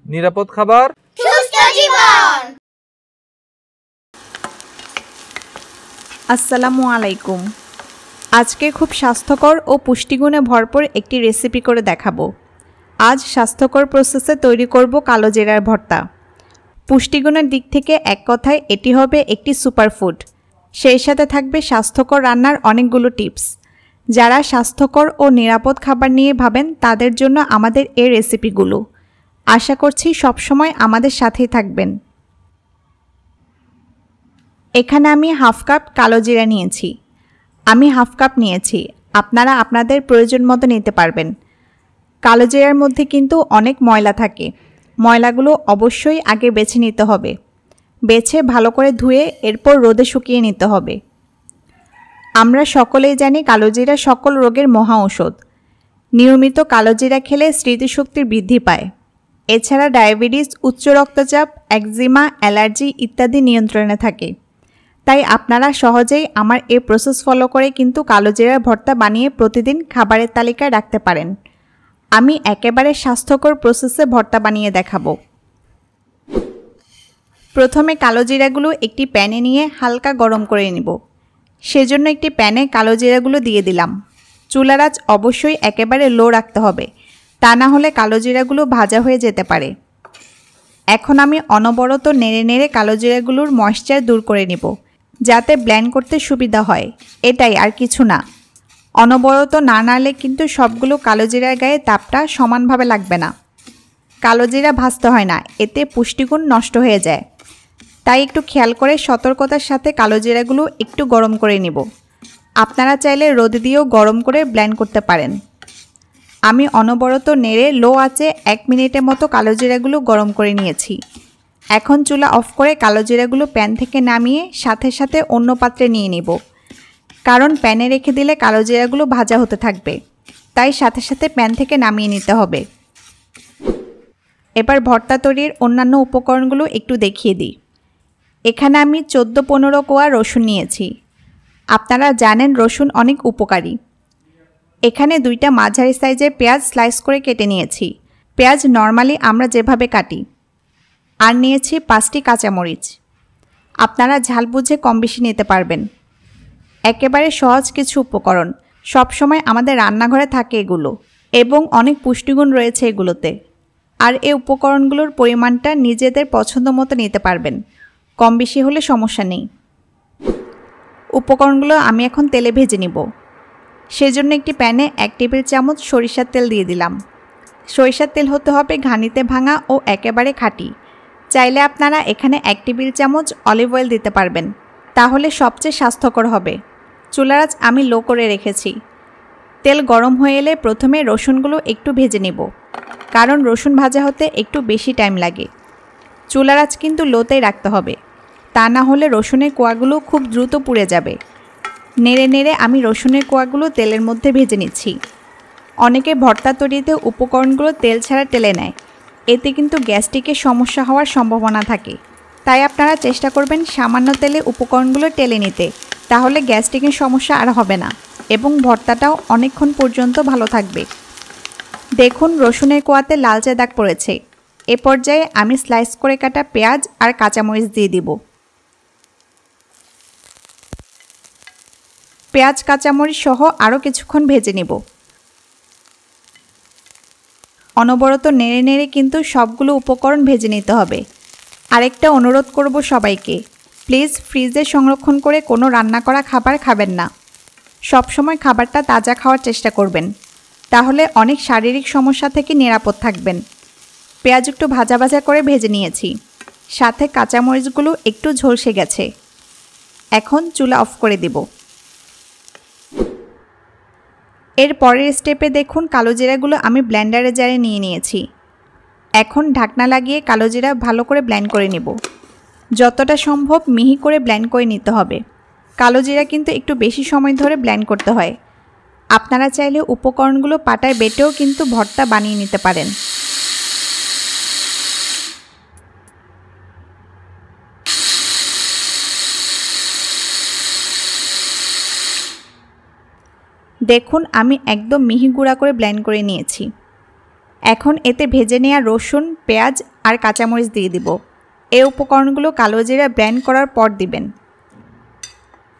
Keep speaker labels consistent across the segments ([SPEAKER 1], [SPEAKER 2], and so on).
[SPEAKER 1] নিরাপদ খাবার,
[SPEAKER 2] সুস্থ জীবন।
[SPEAKER 3] আসসালামু আলাইকুম। আজকে খুব স্বাস্থ্যকর ও পুষ্টিগুণে ভরপুর একটি রেসিপি করে দেখাবো। আজ স্বাস্থ্যকর প্রসেসে তৈরি করব কালোজিরার ভর্তা। পুষ্টিগুণের দিক থেকে এক কথায় এটি হবে একটি সুপারফুড। সেই সাথে থাকবে স্বাস্থ্যকর রান্নার অনেকগুলো টিপস। যারা স্বাস্থ্যকর ও নিরাপদ খাবার নিয়ে ভাবেন তাদের জন্য আমাদের এই রেসিপিগুলো। আশা করছি সবসময় আমাদের সাথেই থাকবেন। এখানে আমি হাফ কাপ কালোজিরা নিয়েছি। আমি হাফ কাপ নিয়েছি, আপনারা আপনাদের প্রয়োজন মতো নিতে পারবেন। কালোজিরার মধ্যে কিন্তু অনেক ময়লা থাকে। ময়লাগুলো অবশ্যই আগে বেছে নিতে হবে। বেছে ভালো করে ধুয়ে এরপর রোদে শুকিয়ে নিতে হবে। আমরা সকলেই জানি কালোজিরা সকল রোগের মহা ঔষধ। নিয়মিত কালোজিরা খেলে স্মৃতিশক্তির বৃদ্ধি পায়। এছাড়া ডায়াবেটিস, উচ্চ রক্তচাপ, একজিমা, অ্যালার্জি ইত্যাদি নিয়ন্ত্রণে থাকে। তাই আপনারা সহজেই আমার এই প্রসেস ফলো করে কিন্তু কালোজিরার ভর্তা বানিয়ে প্রতিদিন খাবারের তালিকায় রাখতে পারেন। আমি একেবারে স্বাস্থ্যকর প্রসেসে ভর্তা বানিয়ে দেখাবো। প্রথমে কালোজিরাগুলো একটি প্যানে নিয়ে হালকা গরম করে নিব। সেজন্য একটি প্যানে কালোজিরাগুলো দিয়ে দিলাম। চুলার আঁচ অবশ্যই একেবারে লো রাখতে হবে, তা না হলে কালোজিরাগুলো ভাজা হয়ে যেতে পারে। এখন আমি অনবরত নেড়ে নেড়ে কালোজিরাগুলোর ময়েশ্চার দূর করে নিব, যাতে ব্লেন্ড করতে সুবিধা হয়। এটাই, আর কিছু না। অনবরত না নাড়লে কিন্তু সবগুলো কালোজিরার গায়ে তাপটা সমানভাবে লাগবে না। কালোজিরা ভাজতে হয় না, এতে পুষ্টিগুণ নষ্ট হয়ে যায়। তাই একটু খেয়াল করে সতর্কতার সাথে কালোজিরাগুলো একটু গরম করে নিব। আপনারা চাইলে রোদ দিয়েও গরম করে ব্লেন্ড করতে পারেন। আমি অনবরত নেড়ে লো আঁচে 1 মিনিটের মতো কালোজিরাগুলো গরম করে নিয়েছি। এখন চুলা অফ করে কালোজিরাগুলো প্যান থেকে নামিয়ে সাথে সাথে অন্য পাত্রে নিয়ে নিব। কারণ প্যানে রেখে দিলে কালোজিরাগুলো ভাজা হতে থাকবে, তাই সাথে সাথে প্যান থেকে নামিয়ে নিতে হবে। এবার ভর্তা তৈরির অন্যান্য উপকরণগুলো একটু দেখিয়ে দিই। এখানে আমি 14-15 কোয়া রসুন নিয়েছি। আপনারা জানেন রসুন অনেক উপকারী। এখানে 2টা মাঝারি সাইজের পেঁয়াজ স্লাইস করে কেটে নিয়েছি। পেঁয়াজ নর্মালি আমরা যেভাবে কাটি। আর নিয়েছি 5টি কাঁচামরিচ। আপনারা ঝাল বুঝে কম বেশি নিতে পারবেন। একেবারে সহজ কিছু উপকরণ, সবসময় আমাদের রান্নাঘরে থাকে এগুলো, এবং অনেক পুষ্টিগুণ রয়েছে এগুলোতে। আর এই উপকরণগুলোর পরিমাণটা নিজেদের পছন্দ মতো নিতে পারবেন, কম বেশি হলে সমস্যা নেই। উপকরণগুলো আমি এখন তেলে ভেজে নিব। সেজন্য একটি প্যানে 1 টেবিল চামচ সরিষার তেল দিয়ে দিলাম। সরিষার তেল হতে হবে ঘানিতে ভাঙা ও একেবারে খাঁটি। চাইলে আপনারা এখানে 1 টেবিল চামচ অলিভ অয়েল দিতে পারবেন, তাহলে সবচেয়ে স্বাস্থ্যকর হবে। চুলার আঁচ আমি লো করে রেখেছি। তেল গরম হয়ে এলে প্রথমে রসুনগুলো একটু ভেজে নেব, কারণ রসুন ভাজা হতে একটু বেশি টাইম লাগে। চুলার আঁচ কিন্তু লোতেই রাখতে হবে, তা না হলে রসুনের কোয়াগুলো খুব দ্রুত পুড়ে যাবে। নেড়ে নেড়ে আমি রসুনের কোয়াগুলো তেলের মধ্যে ভেজে নিচ্ছি। অনেকে ভর্তা তৈরিতে উপকরণগুলো তেল ছাড়া টেলে নেয়, এতে কিন্তু গ্যাস্ট্রিকের সমস্যা হওয়ার সম্ভাবনা থাকে। তাই আপনারা চেষ্টা করবেন সামান্য তেলে উপকরণগুলো টেলে নিতে, তাহলে গ্যাস্ট্রিকের সমস্যা আর হবে না এবং ভর্তাটাও অনেকক্ষণ পর্যন্ত ভালো থাকবে। দেখুন রসুনের কোয়াতে লালচে দাগ পড়েছে। এ পর্যায়ে আমি স্লাইস করে কাটা পেঁয়াজ আর কাঁচামরিচ দিয়ে দিব। পেঁয়াজ কাঁচামরিচ সহ আরও কিছুক্ষণ ভেজে নিব। অনবরত নেড়ে নেড়ে কিন্তু সবগুলো উপকরণ ভেজে নিতে হবে। আরেকটা অনুরোধ করব সবাইকে, প্লিজ ফ্রিজে সংরক্ষণ করে কোনো রান্না করা খাবার খাবেন না। সবসময় খাবারটা তাজা খাওয়ার চেষ্টা করবেন, তাহলে অনেক শারীরিক সমস্যা থেকে নিরাপদ থাকবেন। পেঁয়াজ একটু ভাজা ভাজা করে ভেজে নিয়েছি, সাথে কাঁচামরিচগুলো একটু ঝলসে গেছে। এখন চুলা অফ করে দিব। এর পরের স্টেপে দেখুন কালোজিরাগুলো আমি ব্লেন্ডারে জারে নিয়ে নিয়েছি। এখন ঢাকনা লাগিয়ে কালোজিরা ভালো করে ব্লেন্ড করে নেব। যতটা সম্ভব মিহি করে ব্লেন্ড করে নিতে হবে। কালোজিরা কিন্তু একটু বেশি সময় ধরে ব্লেন্ড করতে হয়। আপনারা চাইলে উপকরণগুলো পাটায় বেটেও কিন্তু ভর্তা বানিয়ে নিতে পারেন। দেখুন আমি একদম মিহি গুঁড়া করে ব্লেন্ড করে নিয়েছি। এখন এতে ভেজে নেওয়া রসুন, পেঁয়াজ আর কাঁচামরিচ দিয়ে দিব। এই উপকরণগুলো কালোজিরা ব্লেন্ড করার পর দিবেন।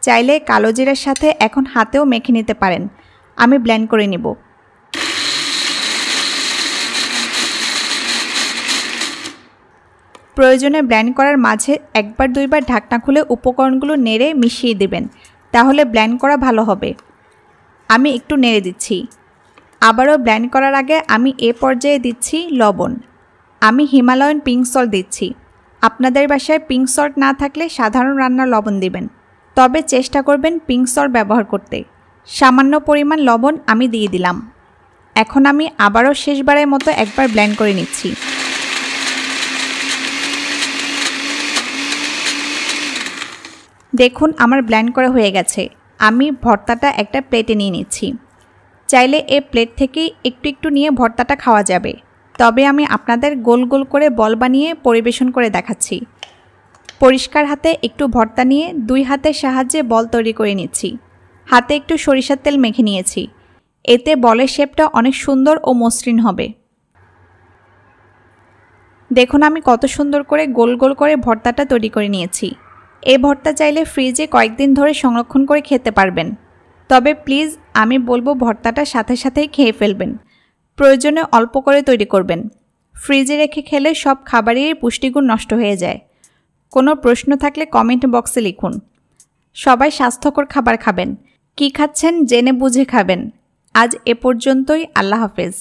[SPEAKER 3] চাইলে কালোজিরার সাথে এখন হাতেও মেখে নিতে পারেন। আমি ব্লেন্ড করে নিব। প্রয়োজনে ব্লেন্ড করার মাঝে একবার দুইবার ঢাকনা খুলে উপকরণগুলো নেড়ে মিশিয়ে দিবেন, তাহলে ব্লেন্ড করা ভালো হবে। আমি একটু নেড়ে দিচ্ছি। আবারও ব্লেন্ড করার আগে আমি এ পর্যায়ে দিচ্ছি লবণ। আমি হিমালয়ান পিঙ্ক সল্ট দিচ্ছি। আপনাদের বাসায় পিঙ্ক সল্ট না থাকলে সাধারণ রান্নার লবণ দিবেন, তবে চেষ্টা করবেন পিঙ্ক সল্ট ব্যবহার করতে। সামান্য পরিমাণ লবণ আমি দিয়ে দিলাম। এখন আমি আবারও শেষবারের মতো একবার ব্লেন্ড করে নিচ্ছি। দেখুন আমার ব্লেন্ড করা হয়ে গেছে। আমি ভর্তাটা একটা প্লেটে নিয়ে নিচ্ছি। চাইলে এই প্লেট থেকেই একটু একটু নিয়ে ভর্তাটা খাওয়া যাবে, তবে আমি আপনাদের গোল গোল করে বল বানিয়ে পরিবেশন করে দেখাচ্ছি। পরিষ্কার হাতে একটু ভর্তা নিয়ে দুই হাতের সাহায্যে বল তৈরি করে নিচ্ছি। হাতে একটু সরিষার তেল মেখে নিয়েছি। এতে বলের শেপটা অনেক সুন্দর ও মসৃণ হবে। দেখুন আমি কত সুন্দর করে গোল গোল করে ভর্তাটা তৈরি করে নিয়েছি। এই ভর্তা চাইলে ফ্রিজে কয়েকদিন ধরে সংরক্ষণ করে খেতে পারবেন, তবে প্লিজ আমি বলবো ভর্তাটা সাথে সাথেই খেয়ে ফেলবেন। প্রয়োজনে অল্প করে তৈরি করবেন। ফ্রিজে রেখে খেলে সব খাবারেরই পুষ্টিগুণ নষ্ট হয়ে যায়। কোনো প্রশ্ন থাকলে কমেন্ট বক্সে লিখুন। সবাই স্বাস্থ্যকর খাবার খাবেন। কি খাচ্ছেন জেনে বুঝে খাবেন। আজ এ পর্যন্তই। আল্লাহ হাফেজ।